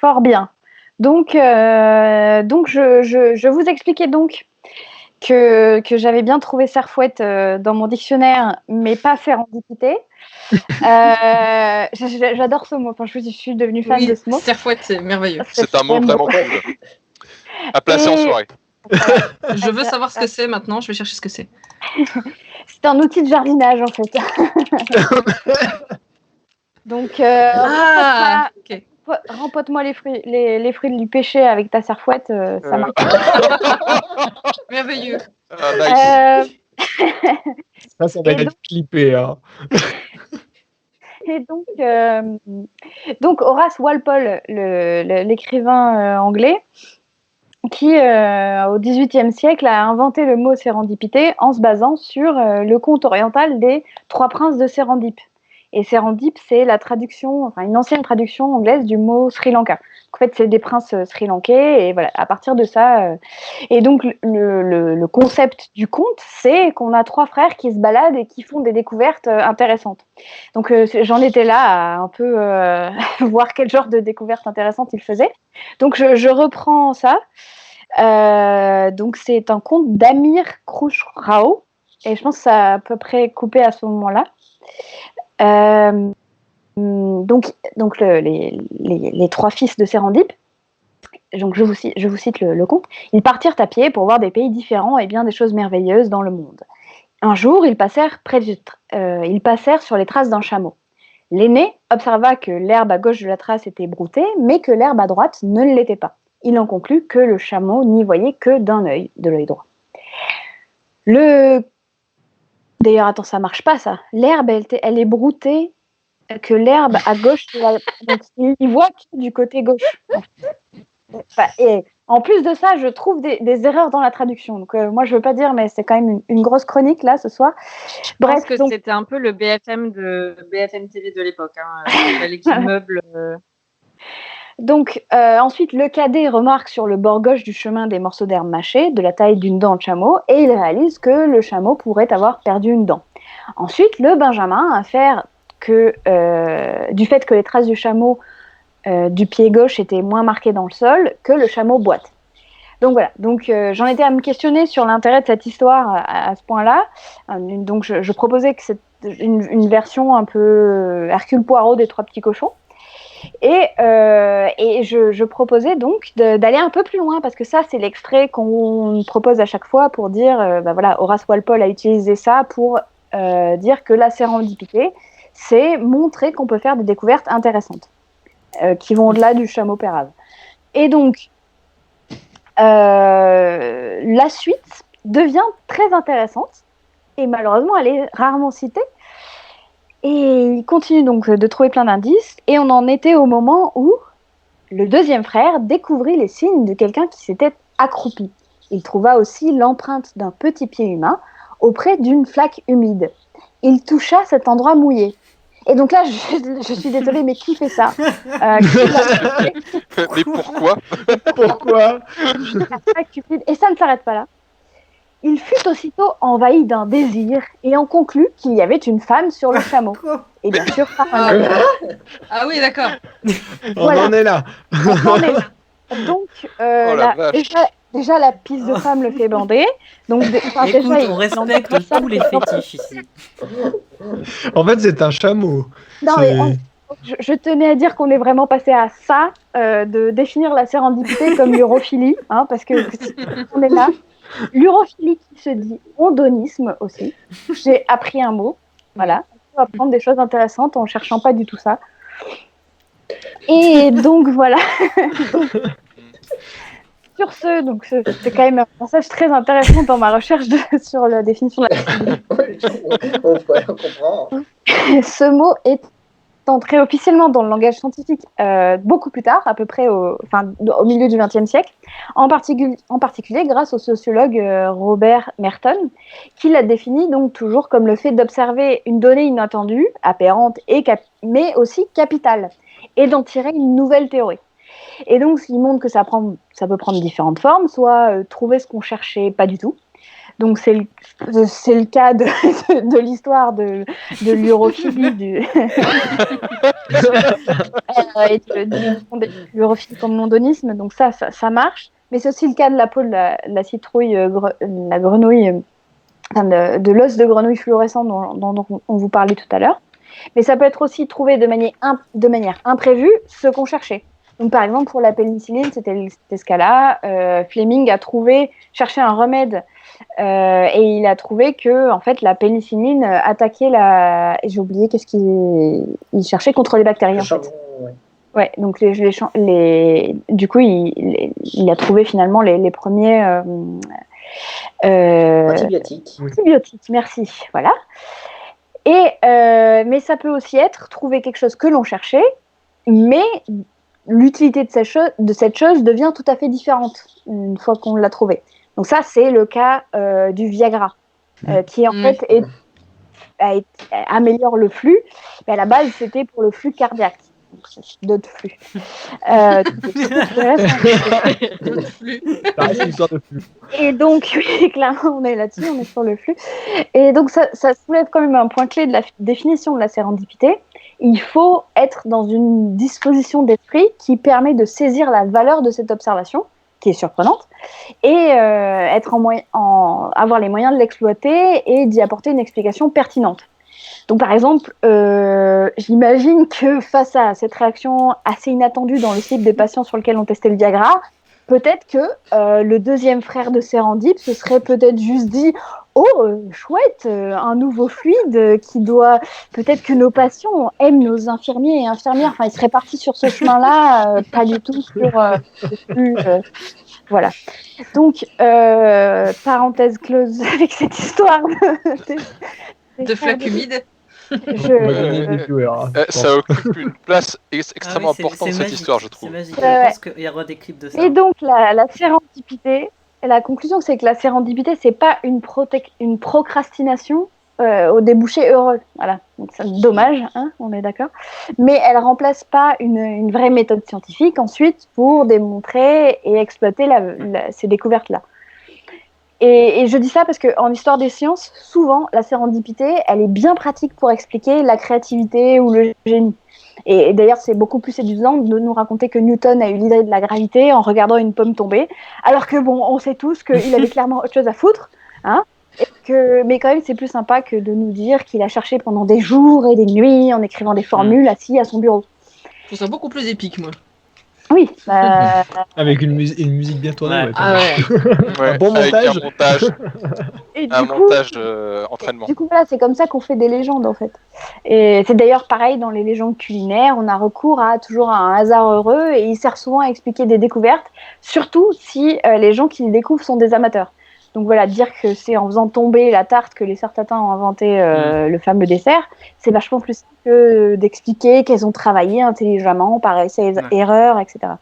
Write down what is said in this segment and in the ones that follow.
fort bien. Donc je vous expliquais donc que j'avais bien trouvé serfouette dans mon dictionnaire, mais pas sérendipité. J'adore ce mot. Enfin, je suis devenue fan de ce mot. Serfouette, c'est merveilleux. C'est un mot vraiment cool. À placer en soirée. Voilà. Je veux savoir ce que c'est maintenant. Je vais chercher ce que c'est. C'est un outil de jardinage, en fait. Donc, ok. rempote-moi les fruits du péché avec ta serfouette, ça marche. Merveilleux. Nice. Ça va être clippé. Hein. Et donc Horace Walpole, l'écrivain anglais, qui au XVIIIe siècle a inventé le mot sérendipité en se basant sur le conte oriental des Trois princes de Sérendipe. Et Sérendip, c'est la traduction, enfin une ancienne traduction anglaise du mot Sri Lanka. En fait, c'est des princes sri-lankais, et voilà, à partir de ça. Et donc, le concept du conte, c'est qu'on a trois frères qui se baladent et qui font des découvertes intéressantes. Donc, j'en étais là à un peu voir quel genre de découvertes intéressantes ils faisaient. Donc, je reprends ça. Donc, c'est un conte d'Amir Khusrau, et je pense que ça a à peu près coupé à ce moment-là. Donc les trois fils de Sérendip, donc je vous cite le conte. Ils partirent à pied pour voir des pays différents et bien des choses merveilleuses dans le monde. Un jour, ils passèrent sur les traces d'un chameau. L'aîné observa que l'herbe à gauche de la trace était broutée, mais que l'herbe à droite ne l'était pas. Il en conclut que le chameau n'y voyait que d'un œil, de l'œil droit. D'ailleurs, attends, ça marche pas, ça. L'herbe, elle est broutée, que l'herbe à gauche, donc il voit du côté gauche. Enfin, et en plus de ça, je trouve des erreurs dans la traduction. Donc, moi, je veux pas dire, mais c'est quand même une grosse chronique, là, ce soir. Bref, je pense que c'était un peu le BFM TV de l'époque. Hein. Il fallait qu'il meuble... Donc, ensuite, le cadet remarque sur le bord gauche du chemin des morceaux d'herbe mâchés, de la taille d'une dent de chameau, et il réalise que le chameau pourrait avoir perdu une dent. Ensuite, le benjamin affaire du fait que les traces du chameau du pied gauche étaient moins marquées dans le sol, que le chameau boite. Donc voilà, j'en étais à me questionner sur l'intérêt de cette histoire à ce point-là. Donc je proposais que c'est une version un peu Hercule Poirot des Trois Petits Cochons. Et je proposais donc d'aller un peu plus loin, parce que ça, c'est l'extrait qu'on propose à chaque fois pour dire, voilà, Horace Walpole a utilisé ça pour dire que la sérendipité, c'est montrer qu'on peut faire des découvertes intéressantes, qui vont au-delà du chameau pérave. Et donc, la suite devient très intéressante, et malheureusement, elle est rarement citée. Et il continue donc de trouver plein d'indices, et on en était au moment où le deuxième frère découvrit les signes de quelqu'un qui s'était accroupi. Il trouva aussi l'empreinte d'un petit pied humain auprès d'une flaque humide. Il toucha cet endroit mouillé. Et donc là, je suis désolée, mais qui fait ça Mais pourquoi Et ça ne s'arrête pas là. Il fut aussitôt envahi d'un désir et en conclut qu'il y avait une femme sur le chameau. Et bien sûr, Ah oui, d'accord. On en est là. On en est là. Donc, déjà, la piste de femme le fait bander. Donc, écoute, on respecte tous les fétiches ici. En fait, c'est un chameau. Non, mais je tenais à dire qu'on est vraiment passé à ça, de définir la sérendipité comme l'urophilie, hein, parce que on est là. L'urophilie qui se dit ondonisme aussi. J'ai appris un mot. Voilà. On va apprendre des choses intéressantes en cherchant pas du tout ça. Et donc voilà. Sur ce, donc c'est quand même un passage très intéressant dans ma recherche sur la définition de la sérendipité. On comprend. Ce mot est entré officiellement dans le langage scientifique beaucoup plus tard, à peu près au milieu du XXe siècle, en particulier grâce au sociologue Robert Merton, qui l'a défini donc toujours comme le fait d'observer une donnée inattendue, apparente, mais aussi capitale, et d'en tirer une nouvelle théorie. Et donc, il montre que ça peut prendre différentes formes, soit trouver ce qu'on cherchait pas du tout, Donc c'est le cas de l'histoire de l'urophilie et de l'urophilie comme mondonisme. Donc ça marche. Mais c'est aussi le cas de la peau de la citrouille, la grenouille, de l'os de grenouille fluorescent dont on vous parlait tout à l'heure. Mais ça peut être aussi trouvé de manière imprévue ce qu'on cherchait. Donc, par exemple, pour la pénicilline, c'était ce cas-là. Fleming a cherché un remède et il a trouvé que, en fait, la pénicilline attaquait j'ai oublié qu'est-ce qu'il cherchait contre les bactéries. En fait. Ouais, donc du coup, il a trouvé finalement les premiers antibiotiques. Antibiotiques, merci. Voilà. Mais ça peut aussi être trouver quelque chose que l'on cherchait, mais l'utilité de cette chose devient tout à fait différente une fois qu'on l'a trouvée. Donc ça, c'est le cas du Viagra, qui en fait améliore le flux. Mais à la base, c'était pour le flux cardiaque. Donc c'est d'autres flux. Et donc, oui, clairement, on est là-dessus, on est sur le flux. Et donc, ça soulève quand même un point clé de la définition de la sérendipité. Il faut être dans une disposition d'esprit qui permet de saisir la valeur de cette observation, qui est surprenante, et avoir les moyens de l'exploiter et d'y apporter une explication pertinente. Donc, par exemple, j'imagine que face à cette réaction assez inattendue dans le cycle des patients sur lesquels on testait le Viagra, peut-être que le deuxième frère de Sérendip se serait peut-être juste dit « Oh, chouette, un nouveau fluide qui doit... Peut-être que nos patients aiment nos infirmiers et infirmières. » Enfin, il serait parti sur ce chemin-là, pas du tout sur le flux. Voilà. Donc, parenthèse close avec cette histoire de flaque humide. Ça occupe une place extrêmement importante, cette histoire, je trouve. C'est magique, je pense qu'il y aura des clips de ça. Et donc, la sérendipité, la conclusion, c'est que la sérendipité, c'est pas une procrastination au débouché heureux. Voilà, donc c'est dommage, hein, on est d'accord. Mais elle remplace pas une vraie méthode scientifique ensuite pour démontrer et exploiter ces découvertes-là. Et je dis ça parce qu'en histoire des sciences, souvent, la sérendipité, elle est bien pratique pour expliquer la créativité ou le génie. Et d'ailleurs, c'est beaucoup plus séduisant de nous raconter que Newton a eu l'idée de la gravité en regardant une pomme tomber, alors que, bon, on sait tous qu'il avait clairement autre chose à foutre, hein, mais quand même, c'est plus sympa que de nous dire qu'il a cherché pendant des jours et des nuits en écrivant des formules assis à son bureau. Je trouve ça beaucoup plus épique, moi. Oui. Avec une musique bien tournée. Un bon montage. Un montage entraînement. Du coup, voilà, c'est comme ça qu'on fait des légendes, en fait. Et c'est d'ailleurs pareil dans les légendes culinaires. On a recours toujours à un hasard heureux et il sert souvent à expliquer des découvertes, surtout si les gens qui les découvrent sont des amateurs. Donc voilà, dire que c'est en faisant tomber la tarte que les sœurs Tatin ont inventé le fameux dessert, c'est vachement plus simple que d'expliquer qu'elles ont travaillé intelligemment par essai-erreur, etc.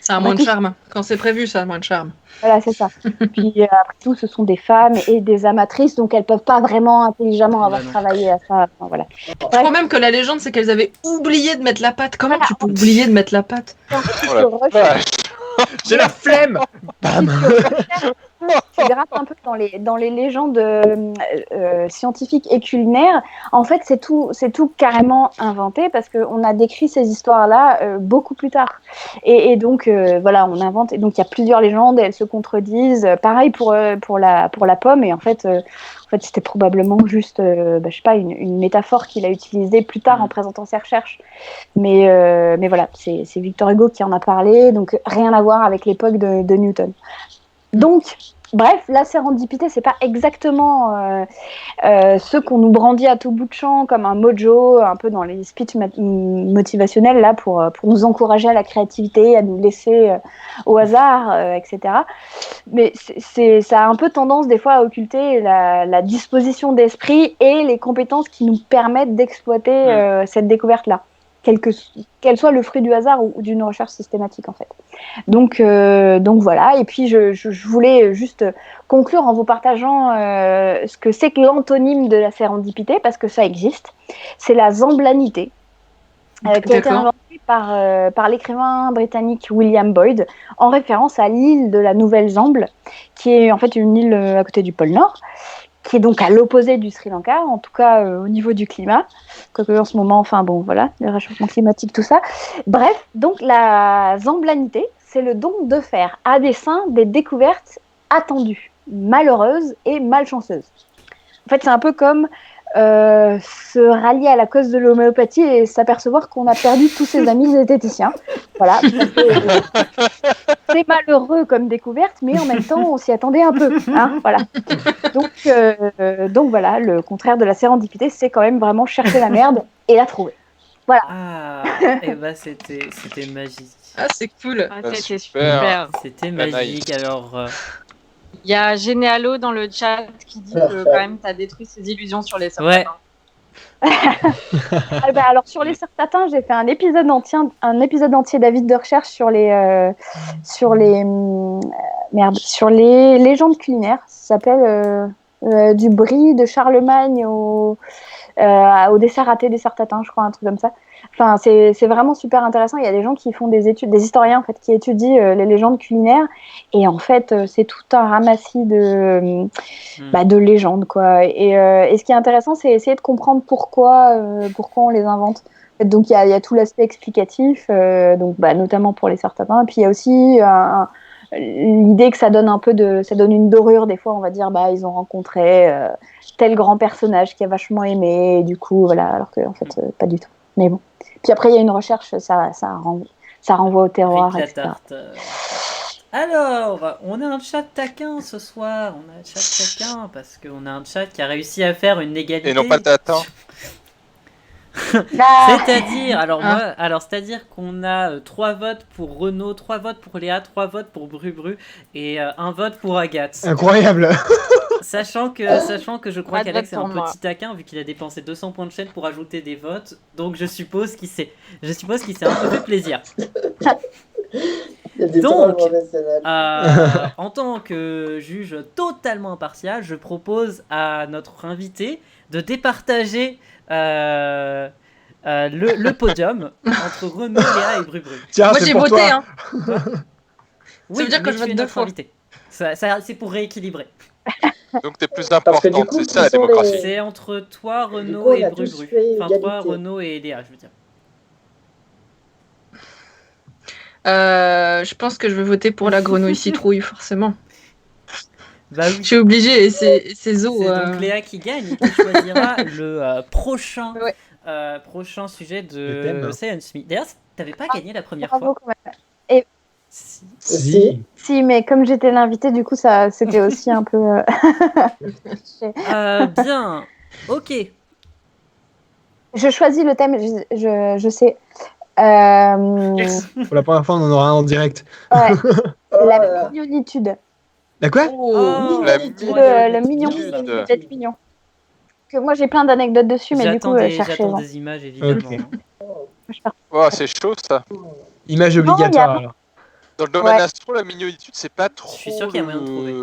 Ça a moins de charme. Quand c'est prévu, ça a moins de charme. Voilà, c'est ça. Puis après tout, ce sont des femmes et des amatrices, donc elles ne peuvent pas vraiment intelligemment avoir travaillé à ça. Enfin, voilà. Je crois même que la légende, c'est qu'elles avaient oublié de mettre la pâte. Comment tu peux oublier de mettre la pâte? J'ai la flemme. Bam. Tu grattes un peu dans les légendes scientifiques et culinaires. En fait, c'est tout carrément inventé parce qu'on a décrit ces histoires-là beaucoup plus tard. Et donc, voilà, on invente. Et donc, il y a plusieurs légendes et elles se contredisent. Pareil pour la pomme. Et en fait, c'était probablement juste, je sais pas, une métaphore qu'il a utilisée plus tard en présentant ses recherches. Mais voilà, c'est Victor Hugo qui en a parlé. Donc, rien à voir avec l'époque de Newton. Donc, bref, la sérendipité, c'est pas exactement ce qu'on nous brandit à tout bout de champ comme un mojo, un peu dans les speeches motivationnels là pour nous encourager à la créativité, à nous laisser au hasard, etc. Mais ça a un peu tendance des fois à occulter la disposition d'esprit et les compétences qui nous permettent d'exploiter cette découverte-là. Qu'elle soit le fruit du hasard ou d'une recherche systématique en fait. Donc voilà, et puis je voulais juste conclure en vous partageant ce que c'est que l'antonyme de la sérendipité, parce que ça existe. C'est la zamblanité, qui a été inventée par l'écrivain britannique William Boyd, en référence à l'île de la Nouvelle-Zambie, qui est en fait une île à côté du pôle Nord, qui est donc à l'opposé du Sri Lanka, en tout cas au niveau du climat. Quoique en ce moment, enfin bon, voilà, le réchauffement climatique, tout ça. Bref, donc la zamblanité, c'est le don de faire à dessein des découvertes attendues, malheureuses et malchanceuses. En fait, c'est un peu comme se rallier à la cause de l'homéopathie et s'apercevoir qu'on a perdu tous ses amis zététiciens. Voilà. C'est malheureux comme découverte, mais en même temps, on s'y attendait un peu. Hein, voilà. Donc voilà, le contraire de la sérendipité, c'est quand même vraiment chercher la merde et la trouver. Voilà. Ah, et bah c'était magique. Ah, c'est cool. Ah, Ah, c'était super. super. C'était Bah, magique. nice. Alors, Il y a Généalo dans le chat qui dit que quand même t'as détruit ses illusions sur les ouais. serpents. Ah bah, alors sur les sertatins, j'ai fait un épisode entier David de recherche sur les sur les légendes culinaires. Ça s'appelle du brie de Charlemagne au dessert raté des sertatins, je crois, un truc comme ça. Enfin, c'est vraiment super intéressant. Il y a des gens qui font des études, des historiens en fait, qui étudient les légendes culinaires. Et en fait, c'est tout un ramassis de légendes, quoi. Et ce qui est intéressant, c'est essayer de comprendre pourquoi on les invente. Donc, il y a tout l'aspect explicatif, notamment pour les sertatins. Et puis, il y a aussi l'idée que ça donne ça donne une dorure. Des fois, on va dire, ils ont rencontré tel grand personnage qui a vachement aimé. Et du coup, voilà, alors que en fait, pas du tout. Mais bon. Puis après, il y a une recherche, ça renvoie au terroir, Avec la etc. tarte. Alors, on a un chat taquin ce soir. On a un chat taquin parce qu'on a un chat qui a réussi à faire une égalité. Et non pas le tatin. C'est-à-dire, c'est-à-dire qu'on a 3 votes pour Renaud, 3 votes pour Léa, 3 votes pour Bru et 1 vote pour Agathe. Incroyable. Sachant que je crois Pas de qu'Alex est vote un pour moi. petit taquin vu qu'il a dépensé 200 points de chaîne pour ajouter des votes. Donc je suppose qu'il s'est un peu fait plaisir. Il y a des Donc, drôles professionnels. en tant que juge totalement impartial, je propose à notre invité de départager le podium entre Renaud, Léa et Bru. Tiens, Moi, c'est j'ai pour voté, toi. hein. Oui, veut dire que mais je tu vote es deux notre fois. invité. Ça, c'est pour rééquilibrer. Donc t'es plus Parce que du importante, coup, c'est ça la qui sont démocratie. les- C'est entre toi, Du Renaud coup, on et a Bru. tous fait Enfin, toi, égalité. Renaud et Léa, je veux dire. Je pense que je vais voter pour la grenouille citrouille, forcément. Bah Je oui. suis obligée, et ces os. C'est donc Léa qui gagne et qui choisira le prochain, Ouais. prochain sujet Le thème. de Science Me. D'ailleurs, t'avais pas gagné la première Bravo, fois. quand même. Si. Si. Si, mais comme j'étais l'invité, du coup, ça, c'était aussi un peu. Bien. Ok. Je choisis le thème, je sais. Pour la première fois, on en aura un en direct. Ouais, Oh la là là. mignonitude. La quoi? Oh, La mignonitude. Le mignon, mignonitude. le fait d'être mignon. Que moi, j'ai plein d'anecdotes dessus, mais du coup, cherchez. J'attends des images, évidemment. Ok. Oh, c'est chaud ça. Image Non, il y obligatoire a- alors. Dans le domaine Ouais. astro, la mignonitude, c'est pas trop. suis sûr qu'il y a moyen de trouver.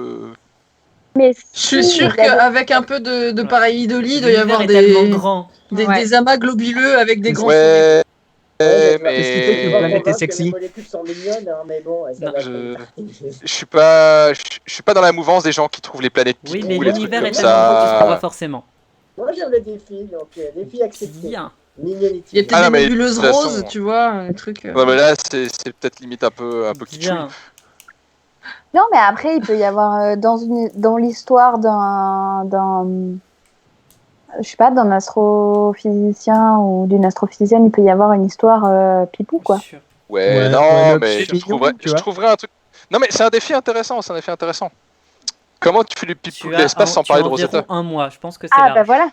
Mais Je suis sûre qu'avec un peu de pareidolie, il doit y avoir L'univers est tellement des, grand. des amas globuleux avec des grands sourires. Ouais, Qu'est-ce qui fait que mais le planète est Que sexy? les molécules sont mignonnes, hein, mais bon, ça Non, va je- être- je suis pas dans la mouvance des gens qui trouvent les planètes Oui, pitous mais ou les trucs l'univers comme est tellement grand que tu ça. trouveras forcément. Moi, j'aime le défi, donc défi accepté. Bien. Mignonitude. Il y a peut-être Ah non, des mais nébuleuses de toute façon- roses, tu vois, un truc. Non mais là c'est peut-être limite un peu kitschouille. Bien. Non, mais après, il peut y avoir dans l'histoire je sais pas, d'un astrophysicien ou d'une astrophysicienne, il peut y avoir une histoire pipou, quoi. Sûr. Ouais, Ouais, non, ouais, le mais petit je mignon, tu vois. trouverais un truc. Non mais c'est un défi intéressant, c'est un défi intéressant. Comment tu fais du pipou Tu de as, l'espace sans parler de Rosetta? environ un mois. Je pense que c'est Ah, large. bah voilà.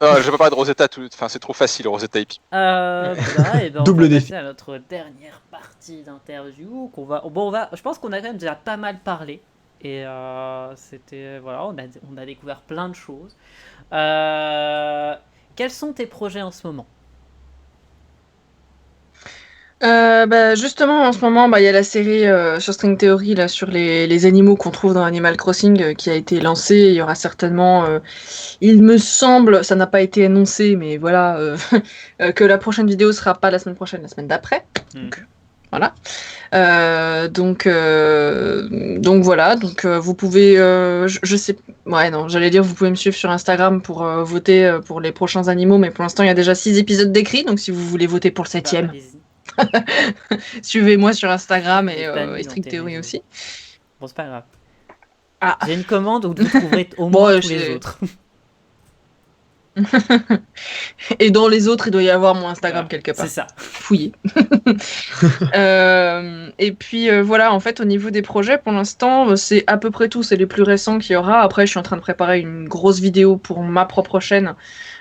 Non, je vais pas parler de Rosetta, enfin c'est trop facile Rosetta et Pipo. Et ben Double on va défi. passer à notre dernière partie d'interview. Je pense qu'on a quand même déjà pas mal parlé. Et c'était. Voilà, on a découvert plein de choses. Quels sont tes projets en ce moment? Justement, en ce moment, il y a la série sur String Theory là, sur les animaux qu'on trouve dans Animal Crossing qui a été lancée. Il y aura certainement, il me semble, ça n'a pas été annoncé, mais voilà, que la prochaine vidéo sera pas la semaine prochaine, la semaine d'après. Donc, voilà. Donc voilà. Donc vous pouvez, je sais, ouais non, j'allais dire vous pouvez me suivre sur Instagram pour voter pour les prochains animaux, mais pour l'instant il y a déjà 6 épisodes d'écrits. Donc si vous voulez voter pour le 7e. Allez-y. Suivez-moi sur Instagram et Dans String tes Theory réseaux. aussi. Bon, c'est pas grave. Ah. J'ai une commande où vous trouverez au Bon, moins tous les autres. Et dans les autres, il doit y avoir mon Instagram quelque part. C'est ça. Fouillez. Et puis voilà, en fait, au niveau des projets, pour l'instant, c'est à peu près tout. C'est les plus récents qu'il y aura. Après, je suis en train de préparer une grosse vidéo pour ma propre chaîne.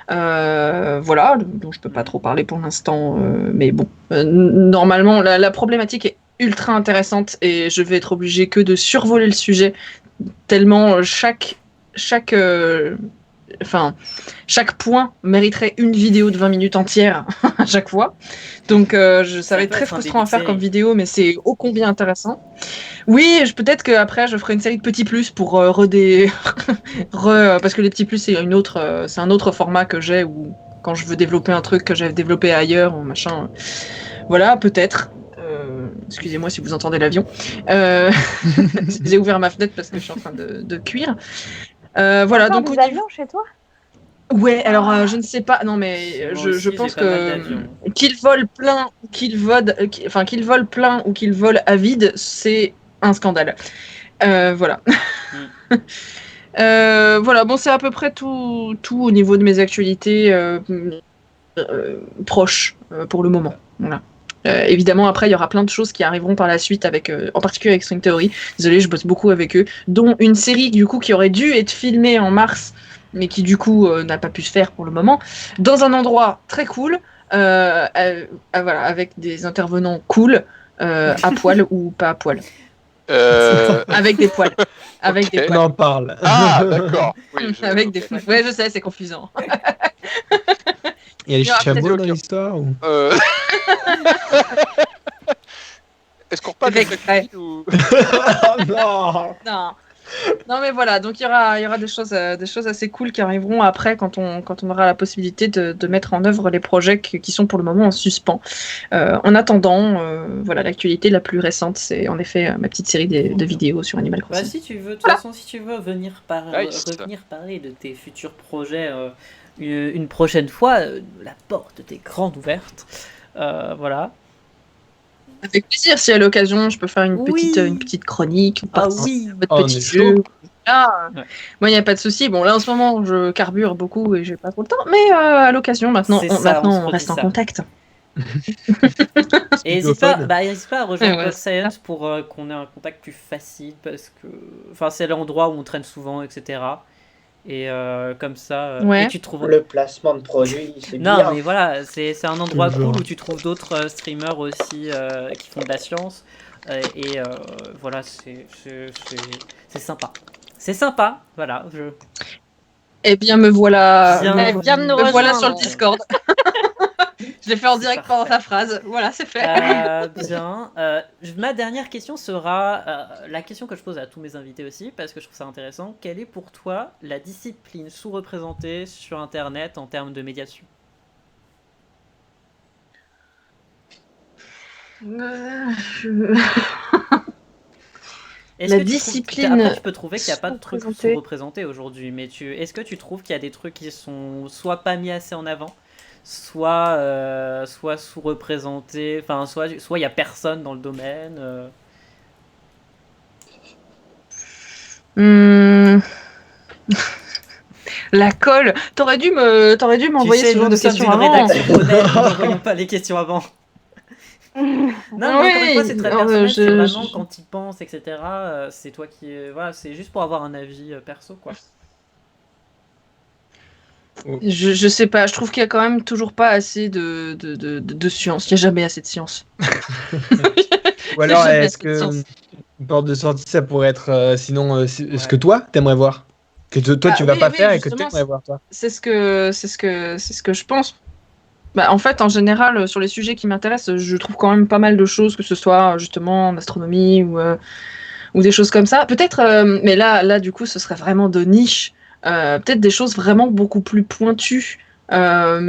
Voilà, dont je peux pas trop parler pour l'instant. Mais bon, normalement, la problématique est ultra intéressante et je vais être obligée que de survoler le sujet tellement chaque point mériterait une vidéo de 20 minutes entière à chaque fois. Donc ça va être très frustrant à faire comme vidéo, mais c'est ô combien intéressant. Oui, peut-être qu'après je ferai une série de petits plus pour parce que les petits plus c'est un autre format que j'ai où quand je veux développer un truc que j'avais développé ailleurs ou machin. Voilà, peut-être. Excusez-moi si vous entendez l'avion. J'ai ouvert ma fenêtre parce que je suis en train de cuire. Voilà, Encore donc des avions chez toi? Ouais, alors je ne sais pas. Non, mais je pense que qu'ils volent plein, qu'ils volent plein ou qu'ils volent à vide, c'est un scandale. Voilà. Voilà, bon, c'est à peu près tout au niveau de mes actualités proches pour le moment. Voilà. Évidemment, après, il y aura plein de choses qui arriveront par la suite, en particulier avec String Theory. Désolée, je bosse beaucoup avec eux, dont une série du coup qui aurait dû être filmée en mars, mais qui du coup n'a pas pu se faire pour le moment, dans un endroit très cool, voilà, avec des intervenants cool, à poil ou pas à poil. Avec des poils. Avec des poils. On en parle. Ah, d'accord. Oui, avec des poils. Ouais, je sais, c'est confusant. Il y a les Il y aura chameaux peut-être dans l'histoire ou... Est-ce qu'on parle Avec- ou... Oh non. Non, mais voilà, donc il y aura des choses assez cool qui arriveront après quand on aura la possibilité de mettre en œuvre les projets qui sont pour le moment en suspens. En attendant, voilà, l'actualité la plus récente, c'est en effet ma petite série de vidéos sur Animal Crossing. Bah, si tu veux, de toute façon, si tu veux revenir Nice. revenir parler de tes futurs projets une prochaine fois, la porte est grande ouverte. Voilà. Avec plaisir, si à l'occasion je peux faire une Oui. petite chronique, Ah participer oui. à votre Oh, on petit est jeu. chaud. Là, Ouais. moi, il n'y a pas de souci. Bon, là, en ce moment, je carbure beaucoup et j'ai pas trop le temps, mais à l'occasion, maintenant, C'est ça, on se on redit reste en ça. contact. Et n'hésite pas à rejoindre Ouais, Pod Science pour qu'on ait un contact plus facile parce que c'est l'endroit où on traîne souvent, etc. Et comme ça, Ouais. et tu trouves. Le placement de produits, c'est Non, bien. mais voilà, c'est un endroit Toujours. cool où tu trouves d'autres streamers aussi qui font de la science. Et voilà, c'est sympa. C'est sympa, voilà. Eh bien, me voilà. Viens de nous Me voilà sur le rejoindre. Discord. Je l'ai fait en C'est direct parfait. pendant ta phrase. Voilà, c'est fait. Bien. Ma dernière question sera la question que je pose à tous mes invités aussi, parce que je trouve ça intéressant. Quelle est pour toi la discipline sous-représentée sur Internet en termes de médiation ? Est-ce La que tu trouves- discipline Après, tu peux trouver qu'il n'y a pas de trucs sous-représentée. sous-représentés aujourd'hui, mais est-ce que tu trouves qu'il y a des trucs qui sont soit pas mis assez en avant, soit sous-représentés, enfin, soit il y a personne dans le domaine La colle. T'aurais dû m'envoyer ce genre de questions avant. Rédaction honnête, nous n'envoyons pas les questions avant. Non, mais encore une fois, c'est très personnel, c'est vraiment quand tu y penses, etc. C'est toi qui... voilà, c'est juste pour avoir un avis perso, quoi. Je sais pas, je trouve qu'il y a quand même toujours pas assez de science. Il n'y a jamais assez de science. Ou alors, Jamais est-ce assez de science. que une porte de sortie, ça pourrait être ce que toi, t'aimerais voir? Que toi, tu vas oui, pas oui, faire et que tu justement, aimerais voir, toi. C'est ce que je pense. Bah, en fait, en général, sur les sujets qui m'intéressent, je trouve quand même pas mal de choses, que ce soit justement en astronomie ou des choses comme ça. Peut-être, mais là, du coup, ce serait vraiment de niche. Peut-être des choses vraiment beaucoup plus pointues. Genre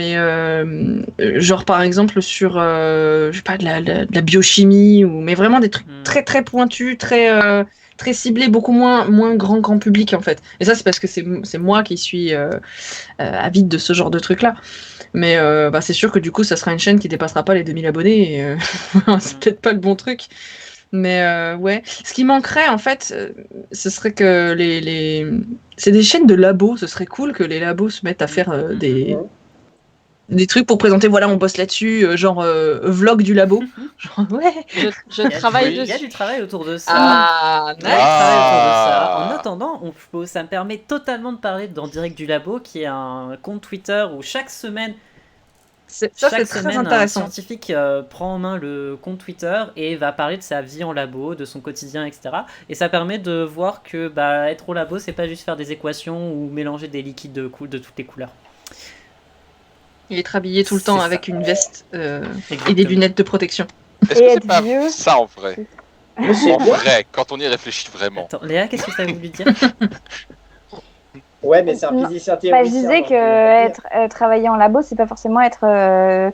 par exemple sur je sais pas de la biochimie mais vraiment des trucs très très pointus, très ciblés, beaucoup moins grand public en fait. Et ça c'est parce que c'est moi qui suis avide de ce genre de trucs là. Mais c'est sûr que du coup ça sera une chaîne qui dépassera pas les 2000 abonnés et c'est peut-être pas le bon truc. Mais ouais, ce qui manquerait en fait, ce serait que c'est des chaînes de labos. Ce serait cool que les labos se mettent à faire des trucs pour présenter. Voilà, on bosse là-dessus, genre vlog du labo. Genre ouais. Je travaille dessus. Il y a du travail autour de ça. Ah, Il y a du travail autour de ça. En attendant, ça me permet totalement de parler dans Direct du Labo, qui est un compte Twitter où chaque semaine. C'est Chaque très semaine, un intéressant. scientifique prend en main le compte Twitter et va parler de sa vie en labo, de son quotidien, etc. Et ça permet de voir que être au labo, c'est pas juste faire des équations ou mélanger des liquides de toutes les couleurs. Il est habillé tout le temps C'est avec ça. une veste et des Exactement. lunettes de protection. Est-ce Et que être c'est pas vieux. ça en vrai? En vrai, quand on y réfléchit vraiment. Attends, Léa, qu'est-ce que ça a voulu dire? Ouais, mais c'est un Non. physicien Bah, théoricien. je disais donc, que travailler en labo, c'est pas forcément être un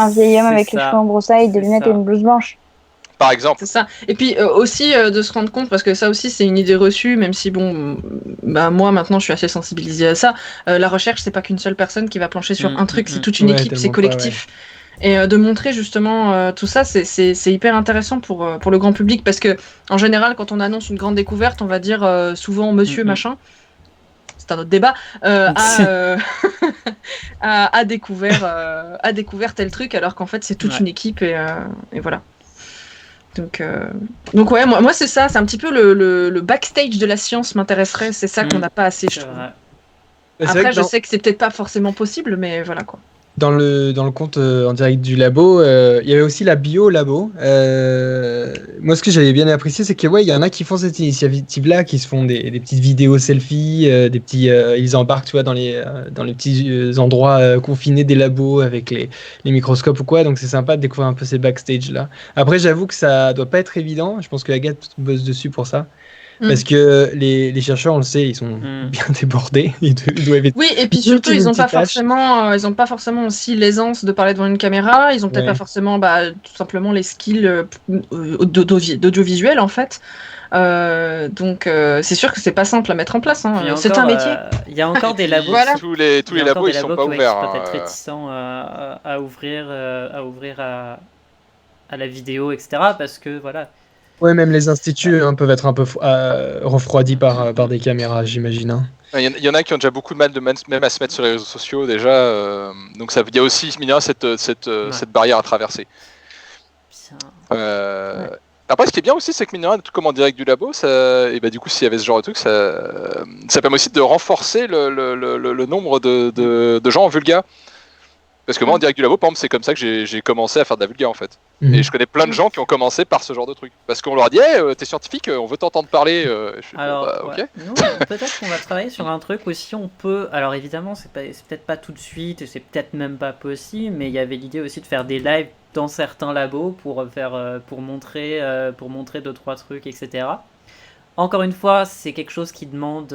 vieil homme C'est avec les ça. cheveux en broussailles, des C'est lunettes ça. et une blouse blanche. Par exemple. C'est ça. Et puis aussi de se rendre compte, parce que ça aussi c'est une idée reçue, même si bon, moi maintenant je suis assez sensibilisée à ça. La recherche, c'est pas qu'une seule personne qui va plancher sur un truc, c'est toute une Ouais, équipe, c'est tellement collectif. Et de montrer justement tout ça, c'est hyper intéressant pour le grand public, parce que en général, quand on annonce une grande découverte, on va dire souvent monsieur machin. C'est un autre débat, a découvert tel truc, alors qu'en fait c'est toute une équipe et voilà. Donc ouais, moi c'est ça, c'est un petit peu le backstage de la science m'intéresserait, c'est ça qu'on n'a pas assez, je trouve. Après, je sais que c'est peut-être pas forcément possible, mais voilà quoi. Dans le compte en direct du labo, il y avait aussi la bio labo. Moi, ce que j'avais bien apprécié, c'est que ouais, il y en a qui font cette initiative-là, qui se font des petites vidéos selfies, ils embarquent, tu vois, dans les petits endroits confinés des labos avec les microscopes ou quoi. Donc c'est sympa de découvrir un peu ces backstage-là. Après, j'avoue que ça doit pas être évident. Je pense que Agathe bosse dessus pour ça. Parce que les chercheurs, on le sait, ils sont bien débordés. Ils doivent être... Oui, et puis surtout, ils n'ont pas forcément aussi l'aisance de parler devant une caméra. Ils n'ont peut-être pas forcément, tout simplement les skills d'audiovisuel en fait. Donc c'est sûr que c'est pas simple à mettre en place. Hein. C'est un métier. Il y a encore des labos. Voilà. Tous les labos, ils sont pas ouverts. Qui sont peut-être réticents à ouvrir à la vidéo, etc. Parce que voilà. Ouais, même les instituts peuvent être un peu refroidis par des caméras, j'imagine. Hein. Il y en a qui ont déjà beaucoup de mal même à se mettre sur les réseaux sociaux déjà. Donc il y a aussi cette barrière à traverser. Après, ce qui est bien aussi, c'est que tout comme en direct du labo, et du coup, s'il y avait ce genre de truc, ça permet aussi de renforcer le nombre de gens en vulga. Parce que moi, en direct du labo, par exemple, c'est comme ça que j'ai commencé à faire de la vulga en fait. Et je connais plein de gens qui ont commencé par ce genre de truc. Parce qu'on leur a dit, hey, t'es scientifique, on veut t'entendre parler. Alors, ok. Nous, peut-être qu'on va travailler sur un truc aussi, on peut. Alors évidemment, c'est peut-être pas tout de suite, et c'est peut-être même pas possible, mais il y avait l'idée aussi de faire des lives dans certains labos pour montrer 2-3 trucs, etc. Encore une fois, c'est quelque chose qui demande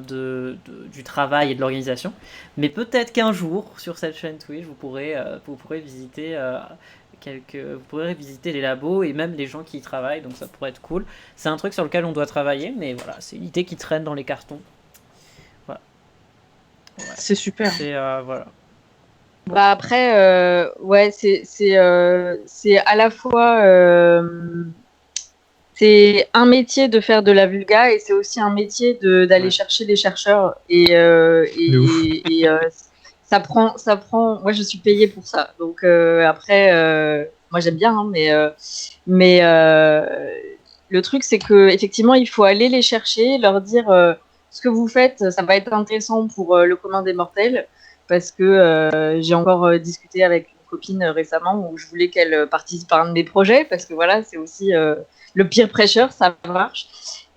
du travail et de l'organisation. Mais peut-être qu'un jour, sur cette chaîne Twitch, vous pourrez visiter les labos et même les gens qui y travaillent. Donc ça pourrait être cool. C'est un truc sur lequel on doit travailler, mais voilà, c'est une idée qui traîne dans les cartons. Voilà. Ouais. C'est super. Voilà. Bon. Après, c'est à la fois... c'est un métier de faire de la vulga et c'est aussi un métier d'aller chercher les chercheurs et ça prend. Moi, je suis payée pour ça. Donc après, moi j'aime bien, hein, mais le truc c'est que effectivement il faut aller les chercher, leur dire ce que vous faites, ça va être intéressant pour le commun des mortels parce que j'ai encore discuté avec une copine récemment où je voulais qu'elle participe à un de mes projets parce que voilà, c'est aussi le peer pressure, ça marche.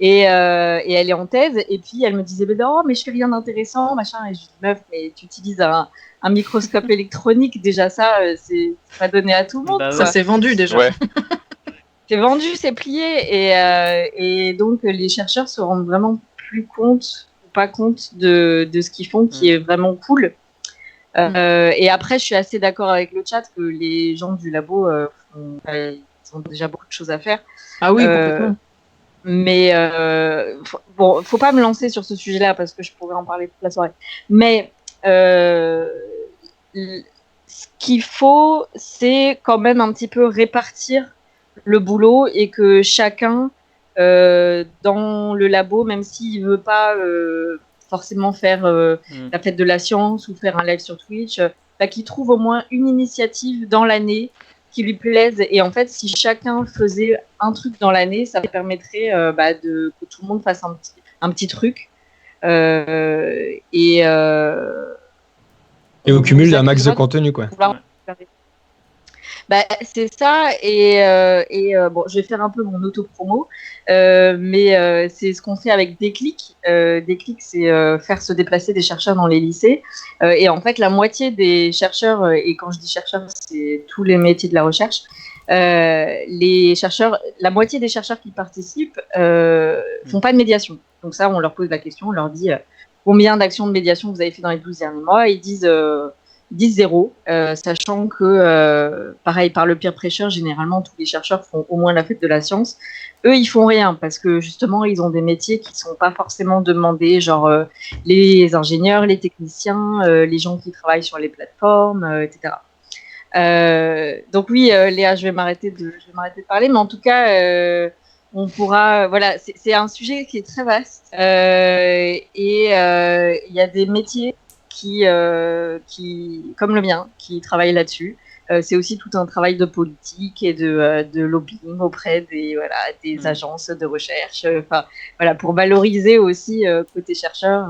Et elle est en thèse et puis elle me disait non mais je fais rien d'intéressant machin et je dis meuf mais tu utilises un microscope électronique déjà ça c'est pas donné à tout le monde. Bah Ça s'est vendu déjà. Ouais. C'est vendu, c'est plié et donc les chercheurs se rendent vraiment plus compte ou pas compte de ce qu'ils font qui est vraiment cool. Et après je suis assez d'accord avec le chat que les gens du labo ils ont déjà beaucoup de choses à faire. Ah oui, complètement. Mais bon, faut pas me lancer sur ce sujet-là parce que je pourrais en parler toute la soirée. Mais ce qu'il faut, c'est quand même un petit peu répartir le boulot et que chacun dans le labo, même s'il veut pas forcément faire la fête de la science ou faire un live sur Twitch, qu'il trouve au moins une initiative dans l'année qui lui plaise. Et en fait, si chacun faisait un truc dans l'année, ça permettrait que tout le monde fasse un petit truc. Et au cumul d'un max de contenu, quoi. C'est ça. Et bon, je vais faire un peu mon auto-promo. Mais c'est ce qu'on fait avec Déclic. Déclic, c'est faire se déplacer des chercheurs dans les lycées. Et en fait, la moitié des chercheurs, et quand je dis chercheurs, c'est tous les métiers de la recherche, les chercheurs, la moitié des chercheurs qui participent font pas de médiation. Donc ça, on leur pose la question, on leur dit combien d'actions de médiation vous avez fait dans les 12 derniers mois. Ils disent 0, sachant que, pareil, par le peer pressure, généralement, tous les chercheurs font au moins la fête de la science. Eux, ils font rien parce que, justement, ils ont des métiers qui sont pas forcément demandés, genre les ingénieurs, les techniciens, les gens qui travaillent sur les plateformes, etc. Donc oui, Léa, je vais m'arrêter de parler, mais en tout cas, on pourra... voilà, c'est un sujet qui est très vaste. Et il y a des métiers qui, comme le mien, qui travaillent là-dessus. C'est aussi tout un travail de politique et de lobbying auprès des agences de recherche. Voilà, pour valoriser aussi côté chercheur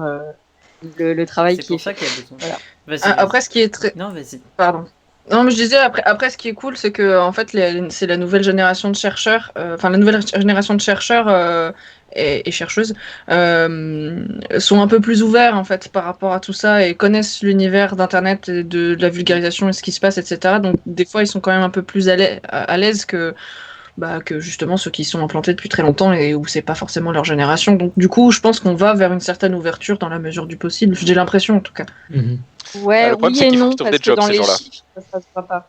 le travail qui est fait. C'est pour ça qu'il y a besoin. Voilà. Vas-y. Après, ce qui est très... Non, vas-y. Pardon. Non, mais je disais, après ce qui est cool, c'est que en fait, c'est la nouvelle génération de chercheurs, la nouvelle génération de chercheurs et chercheuses sont un peu plus ouverts en fait par rapport à tout ça et connaissent l'univers d'Internet et de la vulgarisation et ce qui se passe, etc. Donc des fois, ils sont quand même un peu plus à l'aise que justement ceux qui sont implantés depuis très longtemps et où c'est pas forcément leur génération. Donc du coup, je pense qu'on va vers une certaine ouverture dans la mesure du possible. J'ai l'impression en tout cas. Ouais, le problème, oui c'est et qu'il faut non, qu'ils trouvent parce des que jobs, dans ces les gens-là. chiffres, ça se voit pas.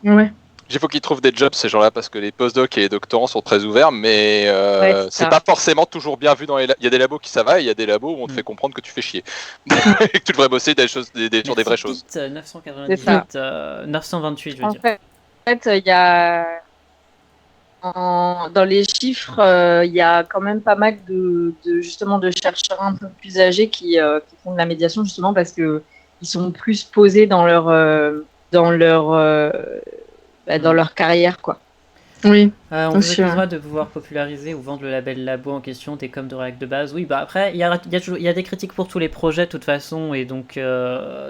Ouais. Il faut qu'ils trouvent des jobs, ces gens-là, parce que les postdocs et les doctorants sont très ouverts, mais Ouais, c'est ça. pas forcément toujours bien vu dans les... Il y a des labos qui ça va, et il y a des labos où on te fait comprendre que tu fais chier. Et que tu devrais bosser sur des vraies choses. 998, 928, je veux dire. En fait, il y a... Dans les chiffres, il y a quand même pas mal de chercheurs un peu plus âgés qui font de la médiation, justement, parce que ils sont plus posés dans leur carrière, quoi. Oui. On vous accusera de pouvoir populariser ou vendre le label labo en question des coms de React de base. Oui, après, il y a des critiques pour tous les projets de toute façon, et donc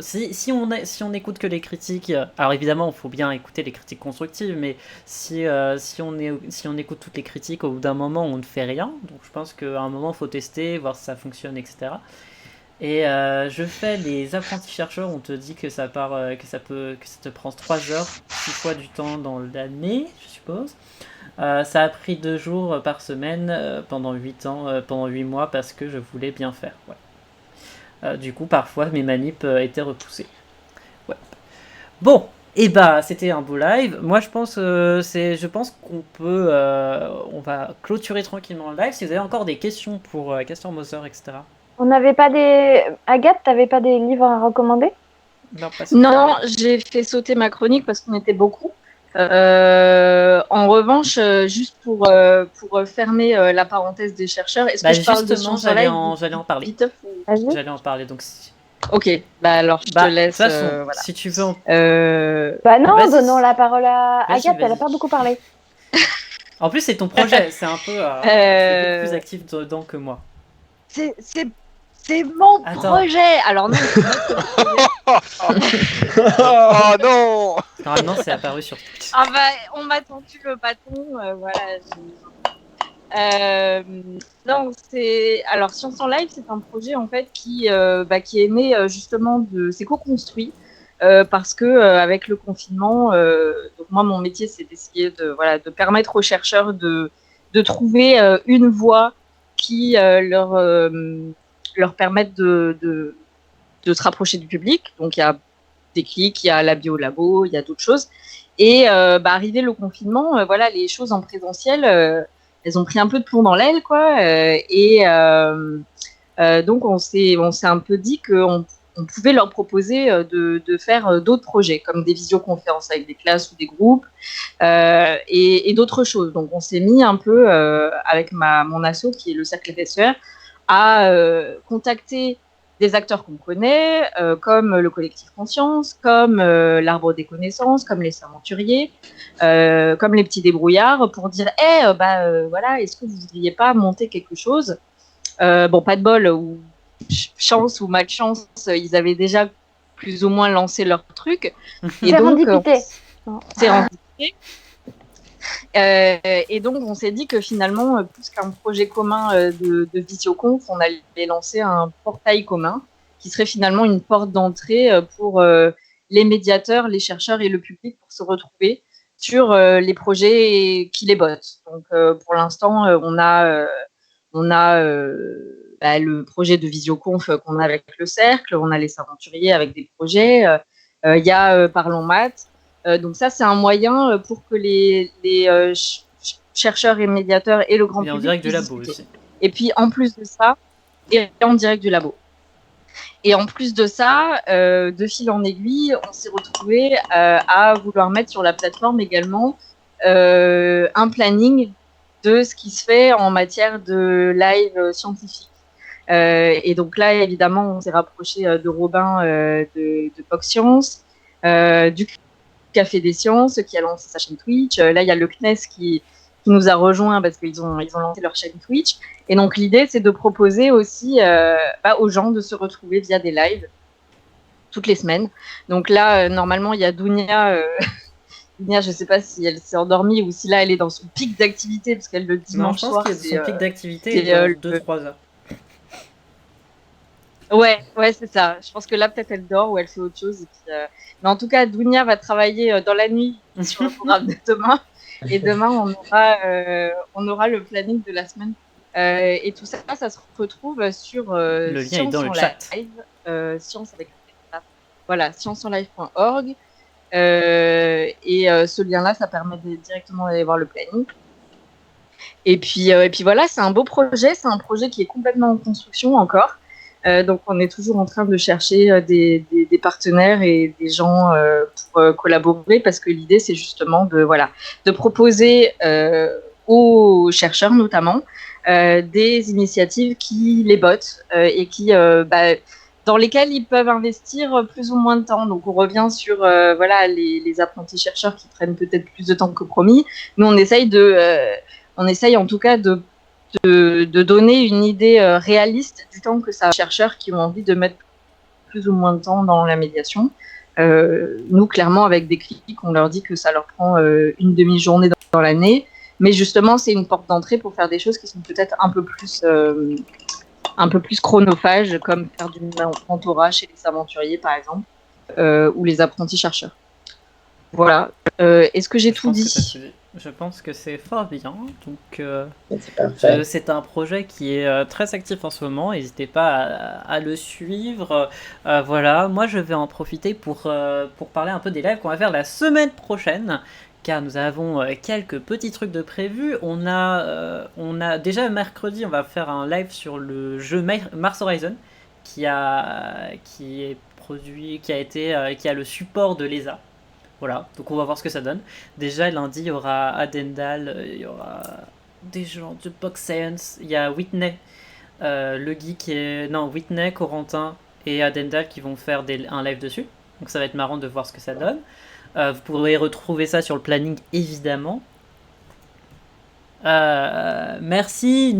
si on écoute que les critiques, alors évidemment, il faut bien écouter les critiques constructives, mais si on écoute toutes les critiques, au bout d'un moment, on ne fait rien. Donc je pense qu'à un moment, il faut tester, voir si ça fonctionne, etc. Et je fais les apprentis chercheurs, on te dit que ça te prend 3 heures, 6 fois du temps dans l'année, je suppose. Ça a pris 2 jours par semaine pendant 8 mois parce que je voulais bien faire. Ouais. Du coup, parfois, mes manips étaient repoussées. Ouais. Bon, et c'était un beau live. Moi, je pense qu'on peut, on va clôturer tranquillement le live. Si vous avez encore des questions pour Castor Moser, etc. On n'avait pas Agathe, t'avais pas des livres à recommander? Non, j'ai fait sauter ma chronique parce qu'on était beaucoup. En revanche, juste pour fermer la parenthèse des chercheurs, est-ce que je parle de son j'allais en parler. J'allais en parler, donc. Ok, alors je te laisse. De toute façon, voilà. Si tu veux. Non, donnons la parole à Agathe. Elle a pas beaucoup parlé. En plus, c'est ton projet. C'est un peu plus actif dedans que moi. C'est mon projet. Alors non, c'est notre projet. Oh non! Normalement, c'est apparu sur Twitch. Ah bah, on m'a tendu le bâton, voilà. Non, alors Science en Live, c'est un projet en fait qui est né justement c'est co-construit parce que avec le confinement, donc moi mon métier c'est d'essayer de permettre aux chercheurs de trouver une voie qui leur permette de se rapprocher du public. Donc il y a des clics, il y a la biolabo, il y a d'autres choses. Et arrivé le confinement, voilà, les choses en présentiel, elles ont pris un peu de plomb dans l'aile, quoi. Donc on s'est un peu dit qu'on pouvait leur proposer de faire d'autres projets, comme des visioconférences avec des classes ou des groupes, et d'autres choses. Donc on s'est mis un peu avec mon asso, qui est le Cercle FSER, à contacter des acteurs qu'on connaît, comme le collectif Conscience, comme l'Arbre des connaissances, comme les Aventuriers, comme les petits débrouillards, pour dire voilà, est-ce que vous voudriez pas monter quelque chose? Bon, pas de bol, ou chance ou malchance, ils avaient déjà plus ou moins lancé leur truc. Et donc, et donc, on s'est dit que finalement, plus qu'un projet commun de Visioconf, on allait lancer un portail commun qui serait finalement une porte d'entrée pour les médiateurs, les chercheurs et le public pour se retrouver sur les projets qui les bottent. Donc, pour l'instant, on a le projet de Visioconf qu'on a avec le Cercle, on a les Aventuriers avec des projets, il y a Parlons Maths. Donc ça, c'est un moyen pour que les chercheurs et médiateurs et le grand public en direct du labo discuter. aussi. Et puis en plus de ça, et en direct du labo. Et en plus de ça, de fil en aiguille, on s'est retrouvé à vouloir mettre sur la plateforme également un planning de ce qui se fait en matière de live scientifique. Et donc là, évidemment, on s'est rapproché de Robin de Fox Science, du Café des Sciences qui a lancé sa chaîne Twitch. Là, il y a le CNES qui nous a rejoint parce qu'ils ont lancé leur chaîne Twitch. Et donc, l'idée, c'est de proposer aussi aux gens de se retrouver via des lives toutes les semaines. Donc là, normalement, il y a Dounia. Dounia, je ne sais pas si elle s'est endormie ou si là, elle est dans son pic d'activité parce qu'elle le dimanche soir. Non, je pense que son pic d'activité est dans 2-3 heures. Ouais, c'est ça. Je pense que là, peut-être elle dort ou elle fait autre chose. Et puis, mais en tout cas, Dounia va travailler dans la nuit sur le programme de demain. Et demain, on aura le planning de la semaine. Et tout ça, ça se retrouve sur le lien est dans le chat. Science avec voilà, scienceenlive.org. Et ce lien-là, ça permet directement d'aller voir le planning. Et puis voilà, c'est un beau projet. C'est un projet qui est complètement en construction encore. Donc, on est toujours en train de chercher des partenaires et des gens pour collaborer parce que l'idée, c'est justement de proposer aux chercheurs notamment des initiatives qui les bottent et qui, dans lesquelles ils peuvent investir plus ou moins de temps. Donc, on revient sur les apprentis chercheurs qui prennent peut-être plus de temps que promis. Nous, on essaye en tout cas de donner une idée réaliste du temps que ça a aux chercheurs qui ont envie de mettre plus ou moins de temps dans la médiation. Nous, clairement, avec des clics, on leur dit que ça leur prend une demi-journée dans l'année. Mais justement, c'est une porte d'entrée pour faire des choses qui sont peut-être un peu plus chronophages, comme faire du mentorat chez les aventuriers, par exemple, ou les apprentis chercheurs. Voilà. Est-ce que j'ai tout dit ? Je pense que c'est fort bien. Donc, C'est un projet qui est très actif en ce moment. N'hésitez pas à le suivre. Voilà, moi je vais en profiter pour parler un peu des lives qu'on va faire la semaine prochaine. Car nous avons quelques petits trucs de prévus. On a déjà mercredi, on va faire un live sur le jeu Mars Horizon qui a le support de l'ESA. Voilà, donc on va voir ce que ça donne. Déjà lundi, il y aura Adendal, il y aura des gens de Box Science, il y a Whitney, Whitney, Corentin et Adendal qui vont faire un live dessus. Donc ça va être marrant de voir ce que ça donne. Vous pourrez retrouver ça sur le planning évidemment. Merci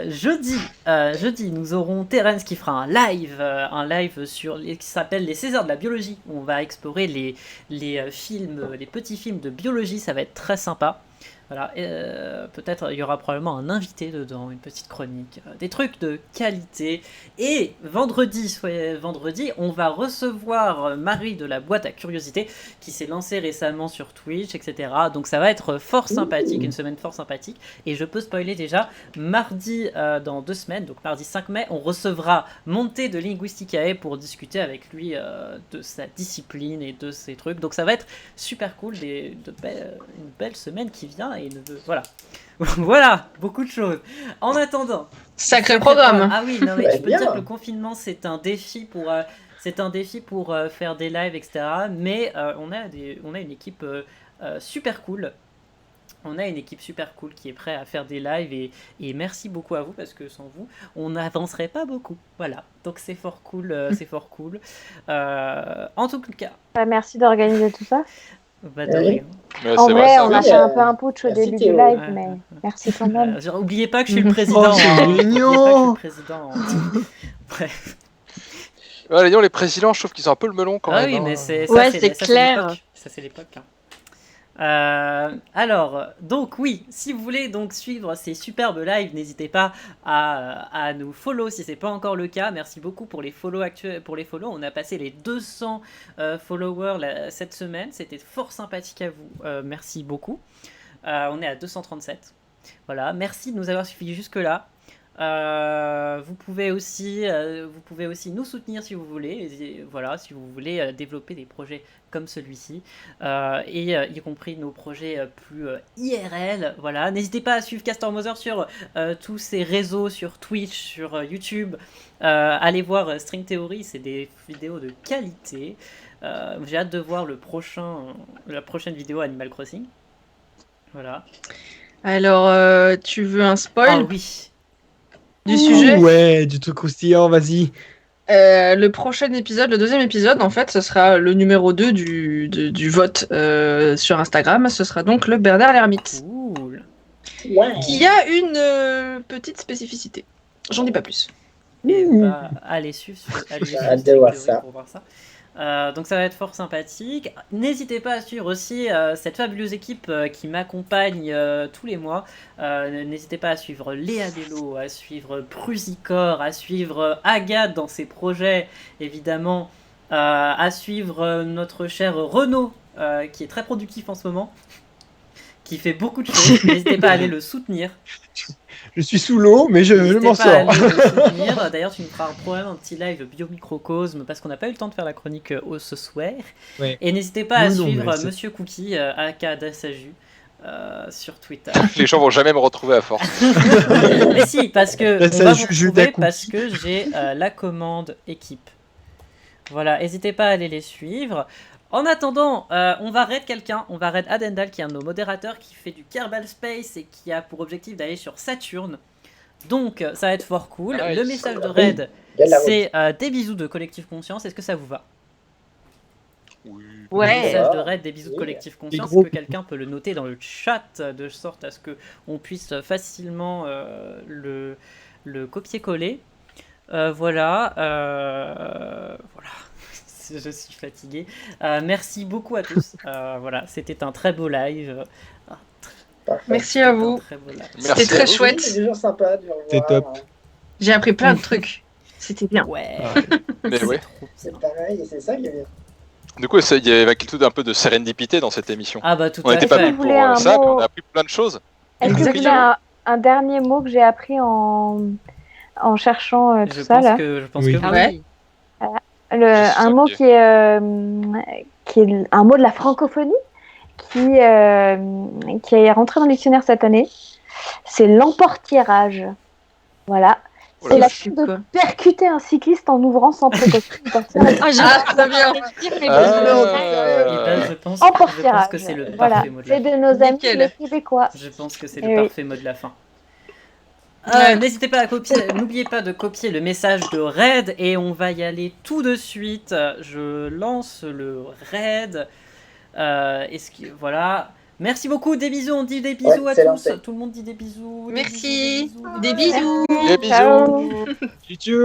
Jeudi, nous aurons Terence qui fera un live qui s'appelle les Césars de la biologie. On va explorer les petits films de biologie, ça va être très sympa. Voilà, peut-être il y aura probablement un invité dedans, une petite chronique, des trucs de qualité. Et vendredi, on va recevoir Marie de la boîte à curiosité qui s'est lancée récemment sur Twitch, etc. Donc ça va être fort sympathique, une semaine fort sympathique. Et je peux spoiler déjà, mardi dans 2 semaines, donc mardi 5 mai, on recevra Monté de Linguisticae pour discuter avec lui de sa discipline et de ses trucs. Donc ça va être super cool, une belle semaine qui vient. Et voilà. Voilà, beaucoup de choses. En attendant, sacré programme. Ah oui, non mais je peux dire que le confinement c'est un défi pour faire des lives, etc. Mais on a une équipe super cool. On a une équipe super cool qui est prête à faire des lives et merci beaucoup à vous parce que sans vous, on n'avancerait pas beaucoup. Voilà, donc c'est fort cool, c'est fort cool. En tout cas. Merci d'organiser tout ça. Bah, de rien. En vrai, on a fait un peu un putsch au début du live, mais merci quand même. N'oubliez pas que je suis le président. C'est mignon. Bref. Ouais, les présidents, je trouve qu'ils ont un peu le melon quand même. Ah oui, mais c'est clair. Ça, c'est l'époque. Alors, donc oui, si vous voulez donc suivre ces superbes lives, n'hésitez pas à nous follow si c'est pas encore le cas. Merci beaucoup pour les follow actuels. Pour les follow, on a passé les 200 followers cette semaine. C'était fort sympathique à vous. Merci beaucoup. On est à 237. Voilà, merci de nous avoir suivis jusque là. Vous pouvez aussi nous soutenir si vous voulez. Et voilà, si vous voulez développer des projets comme celui-ci et y compris nos projets plus IRL. Voilà, n'hésitez pas à suivre Castor Mother sur tous ces réseaux, sur Twitch, sur YouTube. Allez voir String Theory, c'est des vidéos de qualité. J'ai hâte de voir la prochaine vidéo Animal Crossing. Voilà. Alors, tu veux un spoil? Ah oui. Du sujet? Ouais, du truc croustillant, vas-y. Le prochain épisode, le 2e épisode, en fait, ce sera le numéro 2 du vote sur Instagram. Ce sera donc le Bernard l'Ermite. Cool. Ouais. Qui a une petite spécificité. J'en dis pas plus. Et bah, allez suivre hâte de voir ça. pour voir ça. Donc ça va être fort sympathique. N'hésitez pas à suivre aussi cette fabuleuse équipe qui m'accompagne tous les mois. N'hésitez pas à suivre Léa Dello, à suivre Prusicor, à suivre Agathe dans ses projets, évidemment, à suivre notre cher Renaud, qui est très productif en ce moment, qui fait beaucoup de choses. N'hésitez pas à aller le soutenir. Je suis sous l'eau, mais je m'en sors. D'ailleurs, tu nous feras probablement un petit live biomicrocosme parce qu'on n'a pas eu le temps de faire la chronique ce soir. Ouais. Et n'hésitez pas à suivre Monsieur Cookie, aka Dassaju, sur Twitter. Les gens vont jamais me retrouver à force. Mais si, parce que on va vous retrouver parce que j'ai la commande équipe. Voilà, n'hésitez pas à aller les suivre. En attendant, on va raid quelqu'un, on va raid Adendal qui est un de nos modérateurs qui fait du Kerbal Space et qui a pour objectif d'aller sur Saturne. Donc ça va être fort cool. Nice. Le message de raid, c'est des bisous de Collectif Conscience. Est-ce que ça vous va? Oui. Le message de raid, des bisous de Collectif Conscience. Est-ce que quelqu'un peut le noter dans le chat de sorte à ce qu'on puisse facilement le copier-coller. Voilà. Je suis fatigué. Merci beaucoup à tous. Voilà, c'était un très beau live. Merci à vous. C'était très chouette. C'est toujours sympa de vous revoir. C'est top. J'ai appris plein de trucs. C'était bien. Ouais. Mais ouais. C'est pareil, et c'est ça qui est bien. Du coup, il y avait tout un peu de sérendipité dans cette émission. Ah bah tout On à n'était fait. pas venu pour ça, mais on a appris plein de choses. Est-ce que vous avez un dernier mot que j'ai appris en cherchant tout ça là? Je pense Oui. que Ouais. Un mot qui est un mot de la francophonie qui est rentré dans le dictionnaire cette année. C'est l'emportiérage. Voilà. C'est l'action de percuter un cycliste en ouvrant sans précaution. Très bien. je pense que c'est le parfait mot de la fin. C'est de nos amis les Québécois. Je pense que c'est le parfait mot de la fin. N'hésitez pas à copier, n'oubliez pas de copier le message de raid et on va y aller tout de suite. Je lance le raid. Voilà. Merci beaucoup, des bisous, on dit des bisous Ouais, à c'est tous. lancé. Tout le monde dit des bisous. Merci. Des bisous. Des bisous. Des bisous. Ciao. Tchou, tchou.